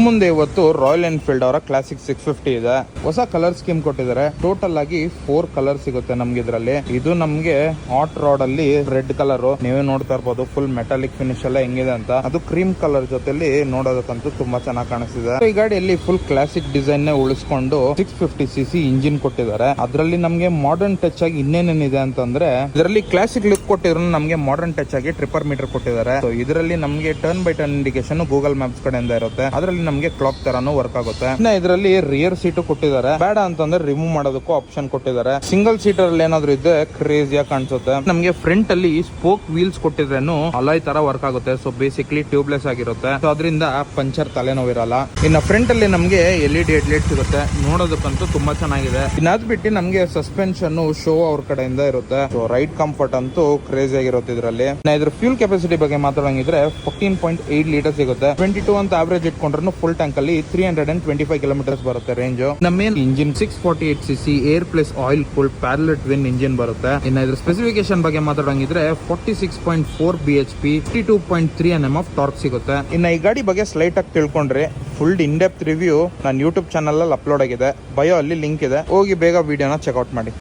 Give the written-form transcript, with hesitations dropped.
ಮುಂದೆ ಇವತ್ತು royal Enfield ಅವರ ಕ್ಲಾಸಿಕ್ 650 ಇದೆ. ಹೊಸ ಕಲರ್ ಸ್ಕೀಮ್ ಕೊಟ್ಟಿದ್ದಾರೆ. ಟೋಟಲ್ ಆಗಿ 4 ಕಲರ್ ಸಿಗುತ್ತೆ ನಮ್ಗೆ ಇದ್ರಲ್ಲಿ. ಇದು ನಮ್ಗೆ ಹಾಟ್ ರಾಡ್ ಅಲ್ಲಿ ರೆಡ್ ಕಲರ್, ನೀವೇ ನೋಡ್ತಾ ಇರ್ಬೋದು ಫುಲ್ ಮೆಟಾಲಿಕ್ ಫಿನಿಶ್ ಎಲ್ಲ ಹೆಂಗಿದೆ ಅಂತ. ಅದು ಕ್ರೀಮ್ ಕಲರ್ ಜೊತೆಲಿ ನೋಡೋದಕ್ಕಂತೂ ತುಂಬಾ ಚೆನ್ನಾಗಿ ಕಾಣಿಸ್ತಿದೆ. ಈ ಗಾಡಿಯಲ್ಲಿ ಫುಲ್ ಕ್ಲಾಸಿಕ್ ಡಿಸೈನ್ ನೇ ಉಳಿಸ್ಕೊಂಡು 650cc ಇಂಜಿನ್ ಕೊಟ್ಟಿದ್ದಾರೆ. ಅದರಲ್ಲಿ ನಮ್ಗೆ ಮಾಡರ್ನ್ ಟಚ್ ಆಗಿ ಇನ್ನೇನೇನಿದೆ ಅಂತಂದ್ರೆ, ಇದರಲ್ಲಿ ಕ್ಲಾಸಿಕ್ ಲುಕ್ ಕೊಟ್ಟಿದ್ರು ನಮ್ಗೆ ಮಾಡರ್ನ್ ಟಚ್ ಆಗಿ ಟ್ರಿಪ್ಪರ್ ಮೀಟರ್ ಕೊಟ್ಟಿದ್ದಾರೆ. ಇದರಲ್ಲಿ ನಮ್ಗೆ turn by turn indication Google maps ಕಡೆಯಿಂದ ಇರುತ್ತೆ. ಅದರಲ್ಲಿ ನಮ್ಗೆ ಕ್ಲಾಕ್ ತರಾನು ವರ್ಕ್ ಆಗುತ್ತೆ. ಇನ್ನ ಇದರಲ್ಲಿ ರಿಯರ್ ಸೀಟು ಕೊಟ್ಟಿದ್ದಾರೆ. ಬೇಡ ಅಂತಂದ್ರೆ ರಿಮೂವ್ ಮಾಡೋದಕ್ಕೂ ಆಪ್ಷನ್ ಕೊಟ್ಟಿದ್ದಾರೆ. ಸಿಂಗಲ್ ಸೀಟರ್ ಅಲ್ಲಿ ಏನಾದ್ರು ಇದ್ರೆ ಕ್ರೇಜಿಯಾಗಿ ಕಾಣಿಸುತ್ತೆ. ನಮ್ಗೆ ಫ್ರಂಟ್ ಅಲ್ಲಿ ಸ್ಪೋಕ್ ವೀಲ್ಸ್ ಕೊಟ್ಟಿದ್ರೇನು ಅಲಾಯ್ ತರ ವರ್ಕ್ ಆಗುತ್ತೆ. ಸೊ ಬೇಸಿಕ್ಲಿ ಟ್ಯೂಬ್ಲೆಸ್ ಆಗಿರುತ್ತೆ. ಸೊ ಅದರಿಂದ ಪಂಚರ್ ತಲೆನೋವಿರಲ್ಲ. ಇನ್ನ ಫ್ರಂಟ್ ಅಲ್ಲಿ ನಮ್ಗೆ LED ಹೆಡ್ಲೈಟ್ ಸಿಗುತ್ತೆ. ನೋಡೋದಕ್ಕಂತೂ ತುಂಬಾ ಚೆನ್ನಾಗಿದೆ. ಇನ್ನಾದ್ ಬಿಟ್ಟು ನಮ್ಗೆ ಸಸ್ಪೆನ್ಷನ್ ಶೋ ಅವ್ರ ಕಡೆಯಿಂದ ಇರುತ್ತೆ. ಸೊ ರೈಡ್ ಕಂಫರ್ಟ್ ಅಂತೂ ಕ್ರೇಜಿ ಆಗಿರುತ್ತೆ ಇದರಲ್ಲಿ. ಇದ್ರ ಫ್ಯೂಲ್ ಕೆಪಾಸಿಟಿ ಬಗ್ಗೆ ಮಾತಾಡಂಗಿದ್ರೆ 14.8 ಲೀಟರ್ ಸಿಗುತ್ತೆ. 22 ಅಂತ ಆವರೇಜ್ ಇಟ್ಕೊಂಡ್ರು ಫುಲ್ ಟ್ಯಾಂಕ್ ಅಲ್ಲಿ 325 ಕಿಲೋಮೀಟರ್ಸ್ ಬರುತ್ತೆ ರೇಂಜ್. ನಮ್ಮ engine 648cc air plus oil cooled parallel twin engine ಬರುತ್ತೆ. ಇನ್ನ ಇದ್ರ ಸ್ಪೆಸಿಫಿಕೇಶನ್ ಬಗ್ಗೆ ಮಾತಾಡಂಗಿದ್ರೆ 46.4 bhp 52.3 Nm ಆಫ್ ಟಾರ್ಕ್ ಸಿಗುತ್ತೆ. ಇನ್ನ ಈ ಗಾಡಿ ಬಗ್ಗೆ ಸ್ಲೈಟ್ ಆಗಿ ತಿಳ್ಕೊಂಡ್ರೆ ಫುಲ್ ಇನ್ ಡೆಪ್ತ್ ರಿವ್ಯೂ ನನ್ನ ಯೂಟ್ಯೂಬ್ ಚಾನಲ್ ಅಲ್ಲಿ ಅಪ್ಲೋಡ್ ಆಗಿದೆ. ಬಯೋ ಅಲ್ಲಿ ಲಿಂಕ್ ಇದೆ, ಹೋಗಿ ಬೇಗ ವಿಡಿಯೋನ ಚೆಕ್ಔಟ್ ಮಾಡಿ.